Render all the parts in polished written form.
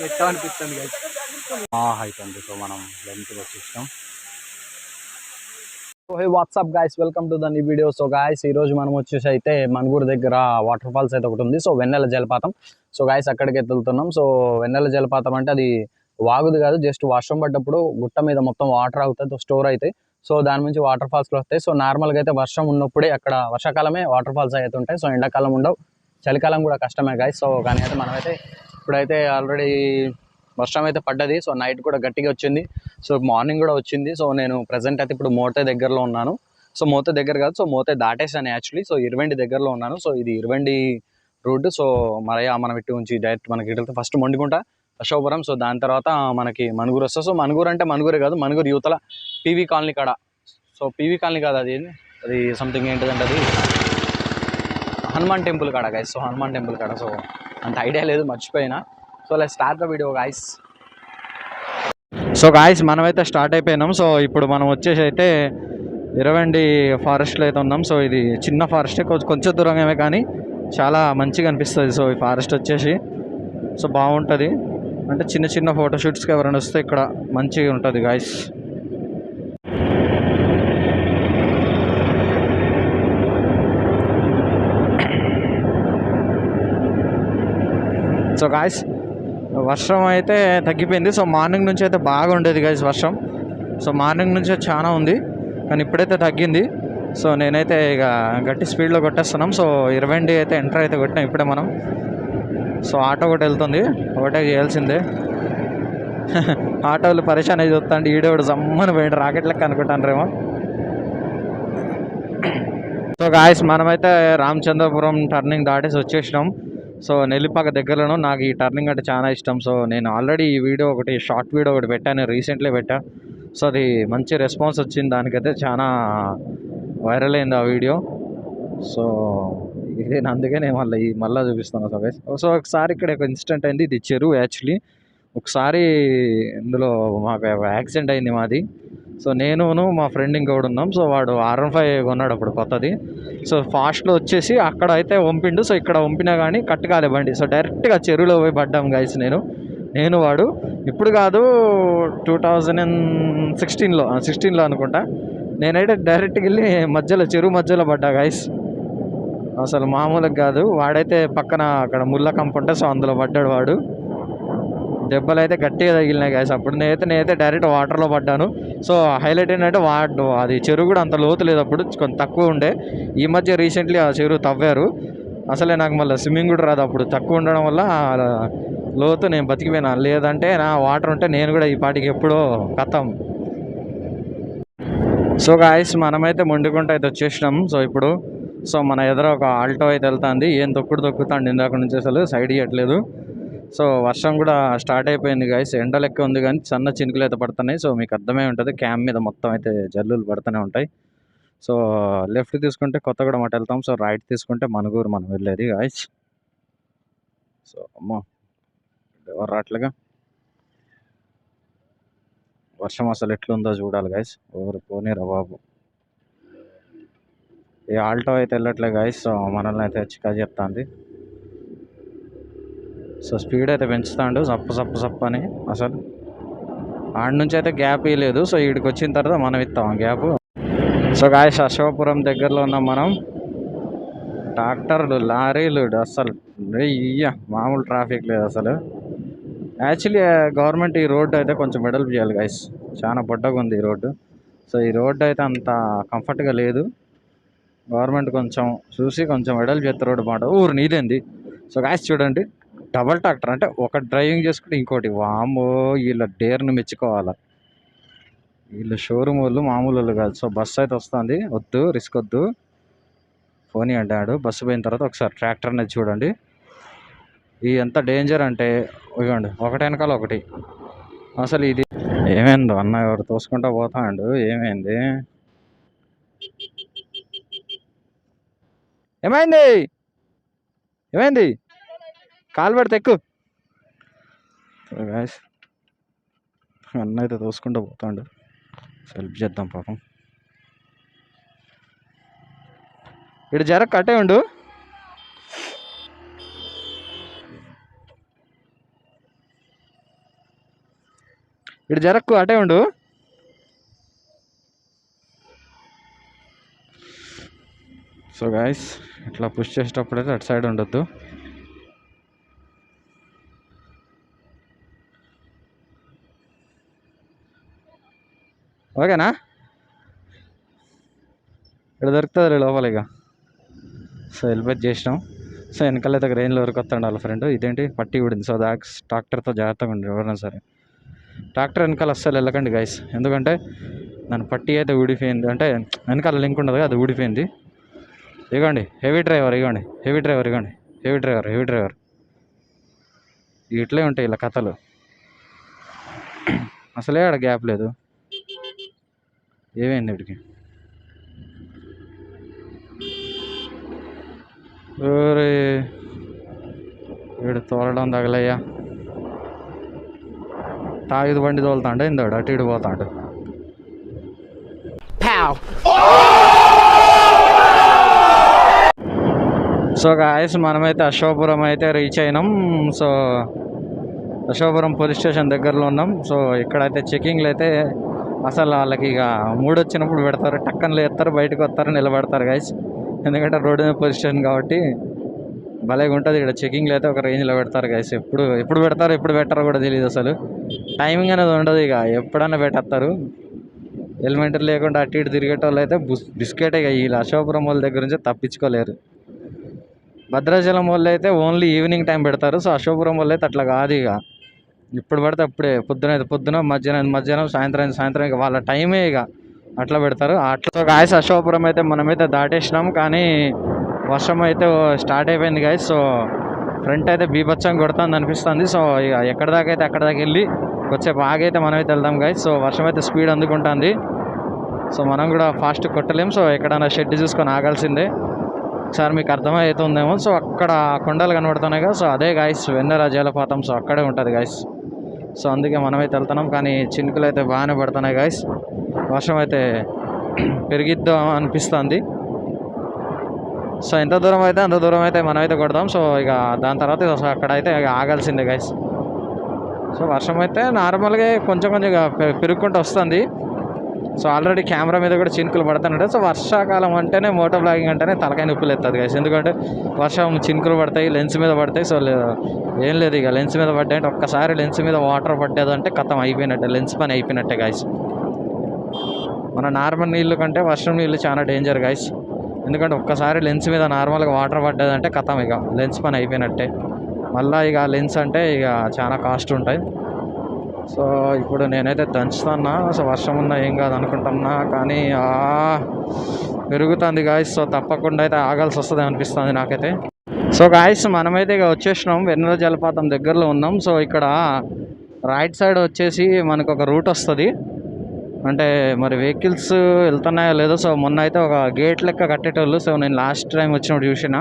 ఎట్లా అనిపిస్తుంది అయిపోయింది. సో మనం లెంత్ వచ్చేసాం. So hey WhatsApp guys, welcome to the new video. So guys ఈ రోజు మనం వచ్చేసి అయితే మనుగూరు దగ్గర వాటర్ ఫాల్స్ అయితే ఒకటి ఉంది. సో వెన్నెల జలపాతం. సో గైస్ అక్కడికి వెళ్తున్నాం. సో వెన్నెల జలపాతం అంటే అది వాగుది కాదు, జస్ట్ వర్షం పడ్డప్పుడు గుట్ట మీద మొత్తం వాటర్ అవుతుంది, స్టోర్ అవుతాయి. సో దాని నుంచి వాటర్ ఫాల్స్ వస్తాయి. సో నార్మల్గా అయితే వర్షం ఉన్నప్పుడే అక్కడ వర్షాకాలమే వాటర్ ఫాల్స్ అయితే ఉంటాయి. సో ఎండాకాలం ఉండవు, చలికాలం కూడా కష్టమే గైస్. సో కానీ అయితే మనమైతే ఇప్పుడైతే ఆల్రెడీ వర్షం అయితే పడ్డది. సో నైట్ కూడా గట్టిగా వచ్చింది, సో మార్నింగ్ కూడా వచ్చింది. సో నేను ప్రజెంట్ అయితే ఇప్పుడు మోతే దగ్గరలో ఉన్నాను. సో మోతే దగ్గర కాదు, సో మోతే దాటేసాను యాక్చువల్లీ. సో ఇరవెండి దగ్గరలో ఉన్నాను. సో ఇది ఇరవెండి రూట్. సో మనం ఇటు నుంచి డైరెక్ట్ మనకి ఇటు ఫస్ట్ మొండిగుంట, అశోకపురం. సో దాని తర్వాత మనకి మనుగూరు వస్తుంది. సో మనుగూరు అంటే మనుగూరే కాదు, మనుగూరు యువతల పీవీ కాలనీ కాడ. సో పీవీ కాలనీ కాదు, అది అది సంథింగ్ ఏంటిదంటే అది హనుమాన్ టెంపుల్ కాడ గైస్. సో హనుమాన్ టెంపుల్ కాడ. సో అంత ఐడియా లేదు, మర్చిపోయినా. So let's start the video guys. So guys మనమైతే స్టార్ట్ అయిపోయినాం. సో ఇప్పుడు మనం వచ్చేసి అయితే ఇరవండి ఫారెస్ట్లో అయితే ఉన్నాం. సో ఇది చిన్న ఫారెస్టే, కొంచెం దూరంగా కానీ చాలా మంచిగా అనిపిస్తుంది. సో ఈ ఫారెస్ట్ వచ్చేసి సో బాగుంటుంది, అంటే చిన్న చిన్న ఫోటోషూట్స్కి ఎవరైనా వస్తే ఇక్కడ మంచిగా ఉంటుంది గాయస్. సో గాయస్ వర్షం అయితే తగ్గిపోయింది. సో మార్నింగ్ నుంచి అయితే బాగా ఉండేది గైస్ వర్షం. సో మార్నింగ్ నుంచి చాలా ఉంది, కానీ ఇప్పుడైతే తగ్గింది. సో నేనైతే ఇక గట్టి స్పీడ్లో కొట్టేస్తున్నాం. సో 20 అయితే ఎంటర్ అయితే కొట్టినాం ఇప్పుడే మనం. సో ఆటో ఒకటి వెళ్తుంది, ఒకటే చేయాల్సిందే. ఆటోలు పరిశాన్ అయి చూస్తాండి, ఈడోడు జమ్మని పోయిండు రాకెట్ లెక్క అనుకుంటాను. సో గాయస్ మనమైతే రామచంద్రపురం టర్నింగ్ దాటేసి వచ్చేసినాం. సో నెల్లిపాక దగ్గరలో నాకు ఈ టర్నింగ్ అంటే చాలా ఇష్టం. సో నేను ఆల్రెడీ ఈ వీడియో ఒకటి షార్ట్ వీడియో ఒకటి పెట్టాను, రీసెంట్లీ పెట్టా. సో అది మంచి రెస్పాన్స్ వచ్చింది, దానికైతే చాలా వైరల్ అయింది ఆ వీడియో. సో ఇది అందుకే నేను మళ్ళీ చూపిస్తాను. సో ఒకసారి ఇక్కడ ఒక ఇన్సిడెంట్ అయింది. ఇది చెరువు యాక్చువల్లీ. ఒకసారి ఇందులో మాకు యాక్సిడెంట్ అయింది మాది. సో నేను మా ఫ్రెండ్ ఇంకొకడు ఉన్నాం. సో వాడు R15 కొన్నాడు అప్పుడు కొత్తది. సో ఫాస్ట్లో వచ్చేసి అక్కడ అయితే వంపిండు. సో ఇక్కడ వంపినా కానీ కట్టు కాలే బండి. సో డైరెక్ట్గా చెరువులో పోయి పడ్డాం గైస్. నేను వాడు ఇప్పుడు కాదు, 2016లో అనుకుంటా. నేనైతే డైరెక్ట్గా వెళ్ళి చెరువు మధ్యలో పడ్డా గైస్. అసలు మామూలుగా కాదు. వాడైతే పక్కన అక్కడ ముళ్ళ కంప ఉంటే, సో అందులో పడ్డాడు వాడు. దెబ్బలు అయితే గట్టిగా తగిలినాయి గైస్. అప్పుడు నేనైతే డైరెక్ట్ వాటర్లో పడ్డాను. సో హైలైట్ ఏంటంటే అది చెరువు కూడా అంత లోతు లేదు, అప్పుడు కొంచెం తక్కువ ఉండే. ఈ మధ్య రీసెంట్లీ ఆ చెరువు తవ్వారు. అసలే నాకు మళ్ళీ స్విమ్మింగ్ కూడా రాదు, అప్పుడు తక్కువ ఉండడం వల్ల లోతు నేను బతికిపోయినా. లేదంటే నా వాటర్ ఉంటే నేను కూడా ఈ పాటికి ఎప్పుడో కథం. సో గాయస్ మనమైతే మొండిగుంట అయితే వచ్చేసినాం. సో ఇప్పుడు మన ఎదురు ఒక ఆల్టో అయితే వెళ్తుంది. ఏం తొక్కుతాండి ఇందాక నుంచి, అసలు సైడ్ ఇవ్వట్లేదు. సో వర్షం కూడా స్టార్ట్ అయిపోయింది గైస్. ఎండ లెక్క ఉంది కానీ చిన్న చినుకులు అయితే పడుతున్నాయి. సో మీకు అర్థమై ఉంటుంది, క్యామ్ మీద మొత్తం అయితే జల్లులు పడుతూనే ఉంటాయి. సో లెఫ్ట్ తీసుకుంటే కొత్తగూడెం అటు వెళ్తాం. సో రైట్ తీసుకుంటే మనుగూరు మనం వెళ్ళేది గైస్. సో అమ్మో ఎవరు రాట్లుగా, వర్షం అసలు ఎట్లుందో చూడాలి గైస్. ఎవరు పోనీరా బాబు. ఈ ఆల్టో అయితే వెళ్ళట్లే గైస్. సో మనల్ని అయితే చికా చెప్తాంది. సో స్పీడ్ అయితే పెంచుతాడు, సప్పు అని. అసలు ఆడ నుంచి అయితే గ్యాప్ ఇవ్వలేదు. సో ఈడికి వచ్చిన తర్వాత మనం ఇస్తాం గ్యాప్. సో గాయస్ అశోకపురం దగ్గరలో ఉన్నాం మనం. ట్రాక్టర్లు, లారీలు, అసలు మామూలు ట్రాఫిక్ లేదు అసలు. యాక్చువల్లీ గవర్నమెంట్ ఈ రోడ్డు అయితే కొంచెం వెడల్పు చేయాలి గైస్. చాలా పొడ్డగా ఉంది ఈ రోడ్డు. సో ఈ రోడ్డు అయితే అంత కంఫర్ట్గా లేదు. గవర్నమెంట్ కొంచెం చూసి కొంచెం వెడల్పు చేస్తే రోడ్డు బాగుంటుంది. ఊరు నీదేంది. సో గాయస్ చూడండి, డబల్ ట్రాక్టర్ అంటే ఒక డ్రైవింగ్ చేసుకుంటే ఇంకోటి. వామ్మో వీళ్ళ డేర్ను మెచ్చుకోవాలి. వీళ్ళు షోరూమ్ వాళ్ళు మామూలు వాళ్ళు కాదు. సో బస్సు అయితే వస్తుంది, వద్దు రిస్క్ వద్దు, పోనీ అంటాడు. బస్సు పోయిన తర్వాత ఒకసారి ట్రాక్టర్ అనేది చూడండి. ఇది ఎంత డేంజర్ అంటే ఇవ్వండి, ఒకటి వెనకాల ఒకటి. అసలు ఇది ఏమైందో అన్న, ఎవరు తోసుకుంటా పోతాడు. ఏమైంది ఏమైంది కాలు పెడితే ఎక్కువ. అన్న అయితే తోసుకుంటూ పోతాడు. హెల్ప్ చేద్దాం పాపం. ఇటు జర కట్టే ఉండు. ఇటు జరక్కు, అటే ఉండు. సో గాయస్ ఇట్లా పుష్ చేసేటప్పుడు అయితే అటు సైడ్ ఉండొద్దు. ఓకేనా? ఇక్కడ దొరుకుతుంది లోపల ఇక. సో హెల్మెట్ చేసినాం. సో వెనకాలైతే రేంజ్లో వరకు వస్తాడు వాళ్ళ ఫ్రెండ్. ఇదేంటి పట్టి ఊడింది. సో ట్రాక్టర్తో జాగ్రత్తగా ఉండి ఎవరైనా సరే. ట్రాక్టర్ వెనకాల అస్సలు వెళ్ళకండి గైస్, ఎందుకంటే దాని పట్టి అయితే ఊడిపోయింది. అంటే వెనకాల లింక్ ఉండదు, అది ఊడిపోయింది. ఇగోండి హెవీ డ్రైవర్, ఇగోండి హెవీ డ్రైవర్, ఇగోండి హెవీ డ్రైవర్, హెవీ డ్రైవర్. ఇట్లే ఉంటాయి ఇలా కథలు. అసలే ఆడ గ్యాప్ లేదు. ఏమైంది వీడికి? వీడు తోలడం తగలయ్యా. తాగిది బండి తోలుతాండు ఇందాడు, అటు ఇటు పోతాడు. సో గాయస్ మనమైతే అశోకపురం అయితే రీచ్ అయినాం. సో అశోకపురం పోలీస్ స్టేషన్ దగ్గరలో ఉన్నాం. సో ఇక్కడైతే చెకింగ్లు అయితే అసలు వాళ్ళకి ఇక మూడు వచ్చినప్పుడు పెడతారు, టక్కన లేస్తారు, బయటకు వస్తారు, నిలబడతారు గైస్. ఎందుకంటే రోడ్డు మీద పోలీస్ స్టేషన్ కాబట్టి భలేగా ఉంటుంది. ఇక్కడ చెకింగ్లు అయితే ఒక రేంజ్లో పెడతారు గైస్. ఎప్పుడు పెడతారు ఎప్పుడు పెట్టారో కూడా తెలియదు. అసలు టైమింగ్ అనేది ఉండదు, ఇక ఎప్పుడన్నా పెట్టేస్తారు. హెల్మెట్ లేకుండా అటు ఇటు తిరిగేటోళ్ళు అయితే బిస్కెట్ ఇక వీళ్ళు అశోకపురం వాళ్ళ దగ్గర నుంచి తప్పించుకోలేరు. భద్రాచలం వాళ్ళు అయితే ఓన్లీ ఈవినింగ్ టైం పెడతారు. సో అశోకపురం వాళ్ళు అయితే అట్లా కాదు, ఇక ఇప్పుడు పడితే అప్పుడే, పొద్దున మధ్యాహ్నం సాయంత్రం ఇక వాళ్ళ టైమే ఇక అట్లా పెడతారు. అట్లా గాయస్ అశోకపురం అయితే మనమైతే దాటేసినాం, కానీ వర్షం అయితే స్టార్ట్ అయిపోయింది గాయస్. సో ఫ్రంట్ అయితే బీభత్సంగా కొడుతుంది అనిపిస్తుంది. సో ఇక ఎక్కడ దాకా అయితే అక్కడ దాకా వెళ్ళి కొద్దిసేపు ఆగైతే మనమైతే వెళ్దాం గాయస్. సో వర్షం అయితే స్పీడ్ అందుకుంటుంది. సో మనం కూడా ఫాస్ట్ కొట్టలేం. సో ఎక్కడైనా షెడ్ చూసుకొని ఆగాల్సిందే. ఒకసారి మీకు అర్థమవుతుందేమో. సో అక్కడ కొండలు కనబడుతున్నాయి కదా, సో అదే గాయస్ వెన్నెల జలపాతం. సో అక్కడే ఉంటుంది గాయస్. సో అందుకే మనమైతే వెళ్తున్నాం, కానీ చినుకులు అయితే బాగానే పడుతున్నాయి గాయస్. వర్షం అయితే పెరిగిద్దాం అనిపిస్తుంది. సో ఎంత దూరం అయితే అంత దూరం అయితే మనమైతే కొడదాం. సో ఇక దాని తర్వాత అక్కడైతే ఆగాల్సిందే గైస్. సో వర్షం అయితే నార్మల్గా కొంచెం పెరుగుకుంటూ వస్తుంది. సో ఆల్రెడీ కెమెరా మీద కూడా చినుకులు పడుతున్నాయి. సో వర్షాకాలం అంటేనే మోటో బ్లాగింగ్ అంటేనే తలకాయ నొప్పులు ఎత్తుంది గైస్. ఎందుకంటే వర్షం చినుకులు పడతాయి, లెన్స్ మీద పడతాయి. సో ఏం లేదు, ఇక లెన్స్ మీద పడ్డాయంటే ఒక్కసారి లెన్స్ మీద వాటర్ పడ్డదంటే కథం అయిపోయినట్టే, లెన్స్ పని అయిపోయినట్టే గైస్. మన నార్మల్ నీళ్ళు కంటే వర్షం నీళ్ళు చాలా డేంజర్ గైస్. ఎందుకంటే ఒక్కసారి లెన్స్ మీద నార్మల్గా వాటర్ పడ్డదంటే కథం, ఇక లెన్స్ పని అయిపోయినట్టే. మళ్ళీ ఇక లెన్స్ అంటే ఇక చాలా కాస్ట్ ఉంటాయి. సో ఇప్పుడు నేనైతే దంచుతున్నా. సో వర్షం ఉన్నా ఏం కాదు అనుకుంటున్నా, కానీ పెరుగుతుంది గాయస్. సో తప్పకుండా అయితే ఆగాల్సి వస్తుంది అనిపిస్తుంది నాకైతే. సో గాయస్ మనమైతే ఇక వచ్చేసినాం, వెన్నెల జలపాతం దగ్గరలో ఉన్నాం. సో ఇక్కడ రైట్ సైడ్ వచ్చేసి మనకు ఒక రూట్ వస్తుంది. అంటే మరి వెహికల్స్ వెళ్తున్నాయో లేదో. సో మొన్న అయితే ఒక గేట్ లెక్క కట్టేటోళ్ళు. సో నేను లాస్ట్ టైం వచ్చినప్పుడు చూసిన.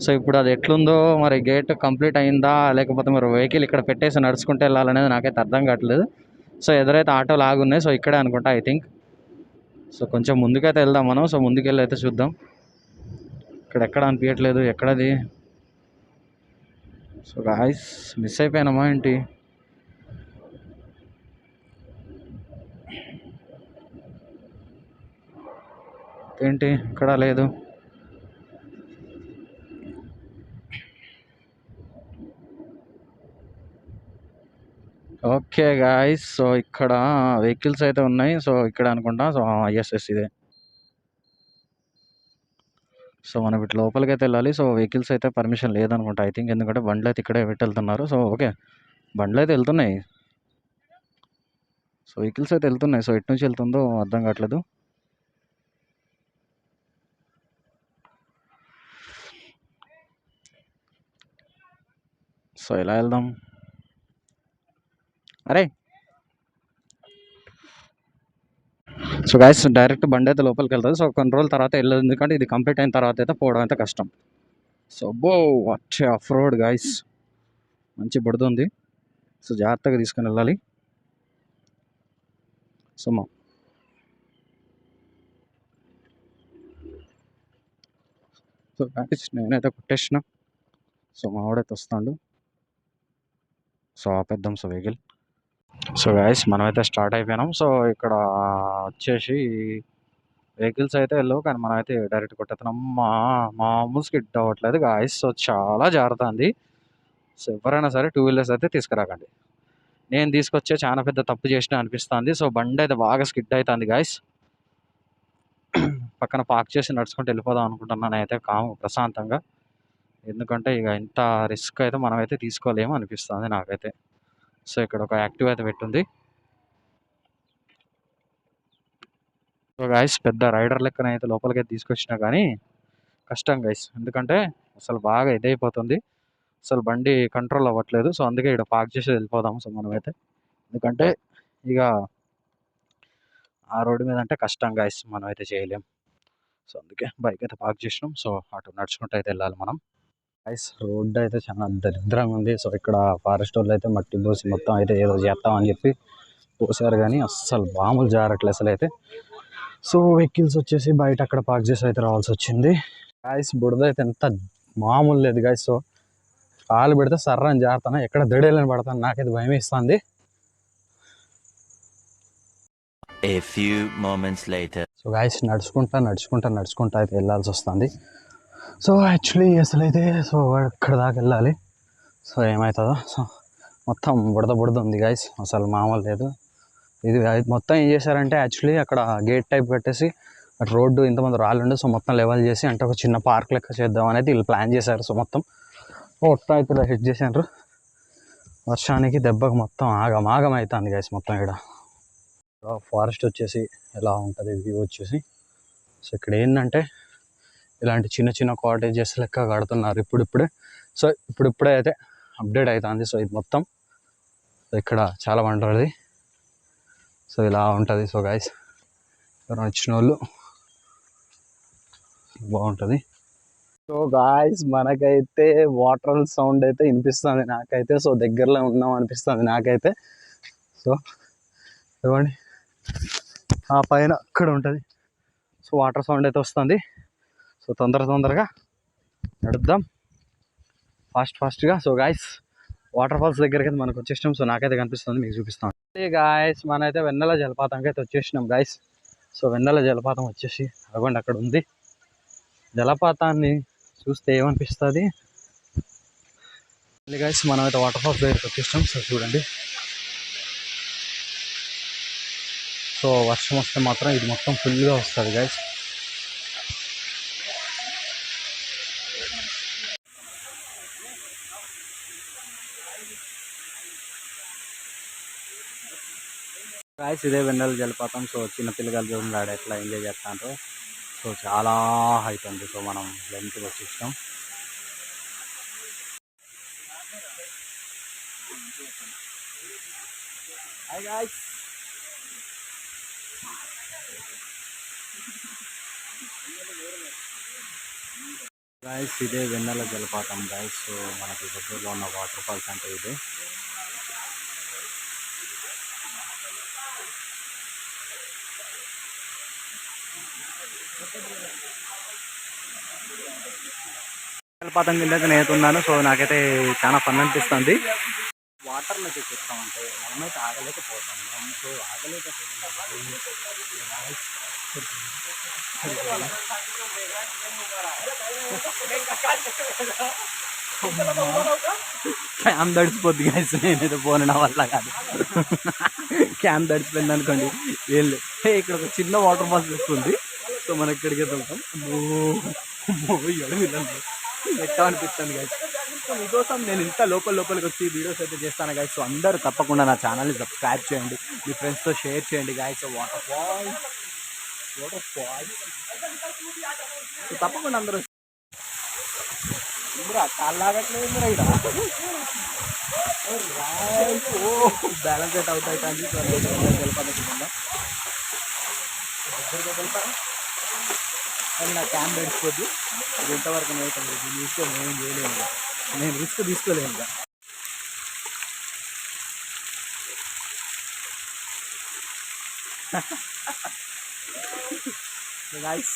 సో ఇప్పుడు అది ఎట్లుందో మరి, గేట్ కంప్లీట్ అయిందా లేకపోతే మరి వెహికల్ ఇక్కడ పెట్టేసి నడుచుకుంటూ వెళ్ళాలనేది నాకైతే అర్థం కావట్లేదు. సో ఎదురైతే ఆటోలు ఆగున్నాయి. సో ఇక్కడే అనుకుంటా ఐ థింక్. సో కొంచెం ముందుకైతే వెళ్దాం మనం. సో ముందుకెళ్ళి అయితే చూద్దాం. ఇక్కడ ఎక్కడ అనిపించట్లేదు, ఎక్కడది. సో గాయస్ మిస్ అయిపోయినామా ఏంటి? ఏంటి ఇక్కడ లేదు. ఓకే గాయస్, సో ఇక్కడ వెహికల్స్ అయితే ఉన్నాయి. సో ఇక్కడ అనుకుంటా. సో ఎస్ ఇదే. సో మనం ఇటు లోపలికి అయితే వెళ్ళాలి. సో వెహికల్స్ అయితే పర్మిషన్ లేదనుకుంటా ఐ థింక్, ఎందుకంటే బండ్లు అయితే ఇక్కడే పెట్టి వెళ్తున్నారు. సో ఓకే బండ్లు అయితే వెళ్తున్నాయి. సో వెహికల్స్ అయితే వెళ్తున్నాయి. సో ఎటు నుంచి వెళ్తుందో అర్థం కావట్లేదు. సో ఎలా వెళ్దాం? అరే సో గాయస్ డైరెక్ట్ బండి అయితే లోపలికి వెళ్తుంది. సో కొన్ని రోజుల తర్వాత వెళ్ళదు, ఎందుకంటే ఇది కంప్లీట్ అయిన తర్వాత అయితే పోవడం అయితే కష్టం. సో వచ్చే ఆఫ్ రోడ్ గాయస్, మంచి బుడుతుంది. సో జాగ్రత్తగా తీసుకొని వెళ్ళాలి. సో సో గాయస్ నేనైతే కొట్టేసిన. సో మా వాడైతే వస్తాడు. సో ఆపేద్దాం సో వెహికల్. సో గైస్ మనమైతే స్టార్ట్ అయిపోయినాం. సో ఇక్కడ వచ్చేసి వెహికల్స్ అయితే వెళ్ళవు, కానీ మనమైతే డైరెక్ట్ కొట్టేస్తున్నాం. మామూలు స్కిడ్ అవ్వట్లేదు గాయస్. సో చాలా జారుతుంది. సో ఎవరైనా సరే టూ వీలర్స్ అయితే తీసుకురాకండి. నేను తీసుకొచ్చే చాలా పెద్ద తప్పు చేసిన అనిపిస్తుంది. సో బండి అయితే బాగా స్కిడ్ అవుతుంది గాయస్. పక్కన పార్క్ చేసి నడుచుకుంటూ వెళ్ళిపోదాం అనుకుంటున్నాను అయితే ప్రశాంతంగా. ఎందుకంటే ఇక ఇంత రిస్క్ అయితే మనమైతే తీసుకోలేము అనిపిస్తుంది నాకైతే. సో ఇక్కడ ఒక యాక్టివ్ అయితే పెట్టుంది. సో గైస్ పెద్ద రైడర్ లెక్కన అయితే లోపలికి తీసుకొచ్చినా కానీ కష్టం గైస్. ఎందుకంటే అసలు బాగా ఇదైపోతుంది, అసలు బండి కంట్రోల్ అవ్వట్లేదు. సో అందుకే ఇక్కడ పార్క్ చేసి వెళ్ళిపోదాము. సో మనమైతే ఎందుకంటే ఇక ఆ రోడ్డు మీద అంటే కష్టం గైస్, మనం అయితే చేయలేం. సో అందుకే బైక్ అయితే పార్క్ చేసినాం. సో అటు నడుచుకుంటూ అయితే వెళ్ళాలి మనం. గైస్ రోడ్డు అయితే చాలా దరిద్రంగా ఉంది. సో ఇక్కడ ఫారెస్ట్ వాళ్ళు అయితే మట్టి పోసి మొత్తం అయితే ఏదో చేస్తామని చెప్పి పోసారు, కానీ అస్సలు మామూలు జారట్లేదు అసలు అయితే. సో వెహికల్స్ వచ్చేసి బయట అక్కడ పార్క్ చేసి అయితే రావాల్సి వచ్చింది. గాయస్ బుడద అయితే ఎంత మామూలు లేదు గాయస్. సో కాలు పెడితే సర్రని జారుతాను, ఎక్కడ దడేలని పడతాను, నాకైతే భయం ఇస్తుంది. A few moments later. So guys నడుచుకుంటా అయితే వెళ్ళాల్సి వస్తుంది. సో యాక్చువల్లీ అసలైతే సో అక్కడ దాకా వెళ్ళాలి. సో ఏమవుతుందో. సో మొత్తం బుడద ఉంది గాయస్, అసలు మామూలు లేదు. ఇది మొత్తం ఏం చేశారంటే యాక్చువల్లీ అక్కడ గేట్ టైప్ కట్టేసి అటు రోడ్డు ఇంతమంది రాళ్ళు ఉండే, సో మొత్తం లెవెల్ చేసి అంటే ఒక చిన్న పార్క్ లెక్క చేద్దాం అనేది వీళ్ళు ప్లాన్ చేశారు. సో మొత్తం అయితే హిట్ చేశారు. వర్షానికి దెబ్బకు మొత్తం ఆగం అవుతుంది గాయస్ మొత్తం. ఇక్కడ ఫారెస్ట్ వచ్చేసి ఎలా ఉంటుంది వ్యూ వచ్చేసి. సో ఇక్కడ ఏంటంటే ఇలాంటి చిన్న చిన్న కాటేజెస్ లెక్క కడుతున్నారు ఇప్పుడిప్పుడే. సో ఇప్పుడిప్పుడే అయితే అప్డేట్ అవుతుంది. సో ఇది మొత్తం ఇక్కడ చాలా బాగుంటుంది. సో ఇలా ఉంటుంది. సో గాయస్ ఎవరైనా వచ్చిన వాళ్ళు బాగుంటుంది. సో గాయస్ మనకైతే వాటర్ సౌండ్ అయితే వినిపిస్తుంది నాకైతే. సో దగ్గరలో ఉన్నాం అనిపిస్తుంది నాకైతే. సో ఇవ్వండి ఆ పైన అక్కడ ఉంటుంది. సో వాటర్ సౌండ్ అయితే వస్తుంది. సో తొందరగా నడుద్దాం ఫాస్ట్గా. సో గాయస్ వాటర్ ఫాల్స్ దగ్గరికి అయితే మనకు వచ్చేసినాం. సో నాకైతే కనిపిస్తుంది, మీకు చూపిస్తాను. గాయస్ మనైతే వెన్నెల జలపాతంకి అయితే వచ్చేసినాం గాయస్. సో వెన్నెల జలపాతం వచ్చేసి అగోండి అక్కడ ఉంది. జలపాతాన్ని చూస్తే ఏమనిపిస్తుంది గాయస్, మనమైతే వాటర్ ఫాల్స్ దగ్గరికి వచ్చేసినాం. సో చూడండి. సో వర్షం వస్తే మాత్రం ఇది మొత్తం ఫుల్గా వస్తుంది గాయస్. గాయస్ ఇదే వెన్నెల జలపాతం. సో చిన్నపిల్లలు చూడండి ఆడ ఎట్లా ఎంజాయ్ చేస్తాంటారు. సో చాలా హైట్ ఉంది. సో మనం లెంత్కి వచ్చేసాం. Hi guys. గాయస్ ఇదే వెన్నెల జలపాతం గాయస్. సో మనకి దగ్గరలో ఉన్న వాటర్ ఫాల్స్ అంటే ఇదే. జలపాతం కింద నేను ఉన్నాను. సో నాకైతే చాలా ఫన్ అనిపిస్తుంది. వాటర్లో చెప్తామంటే మనమైతే ఆగలేకపోతాం. సో క్యామ్ తడిచిపోద్ది గాయస్. నేనైతే పోను, నా వల్ల కాదు. క్యామ్ తడిచిపోయింది అనుకోండి. వీళ్ళు ఇక్కడ ఒక చిన్న వాటర్ ఫాల్స్ వస్తుంది. సో మనం ఇక్కడికి వెళ్తాం. ఎట్లా అనిపిస్తుంది గైస్. సో మీకోసం నేను ఇంత లోపలికి వచ్చి వీడియోస్ అయితే చేస్తాను గైస్. సో అందరూ తప్పకుండా నా ఛానల్ని సబ్స్క్రైబ్ చేయండి, మీ ఫ్రెండ్స్తో షేర్ చేయండి గైస్. వాటర్ ఫాల్స్ సో తప్పకుండా అందరూ కాళ్ళాగట్లేదు బ్యాలెన్స్ అయితే అవుతాయి. కానీ వెళ్ళిపోతుందా దగ్గరగా వెళ్తారా కానీ నా క్యామ్ నడిచిపోద్ది. ఇది ఎంతవరకు నేర్చుకోండి. తీసుకొని నేను చేయలేము, నేను రిస్క్ తీసుకోలేము. గాయ్స్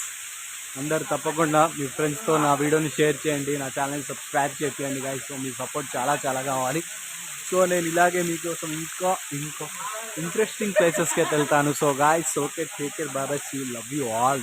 అందరు తప్పకుండా మీ ఫ్రెండ్స్తో నా వీడియోని షేర్ చేయండి, నా ఛానల్ని సబ్స్క్రైబ్ చేయండి గాయ్స్. సో మీ సపోర్ట్ చాలా కావాలి. సో సో నేను ఇలాగే మీకోసం ఇంకా ఇంకా ఇంట్రెస్టింగ్ ప్లేసెస్కి అయితే వెళ్తాను. So guys okay, take care, bye bye, see you, love you all.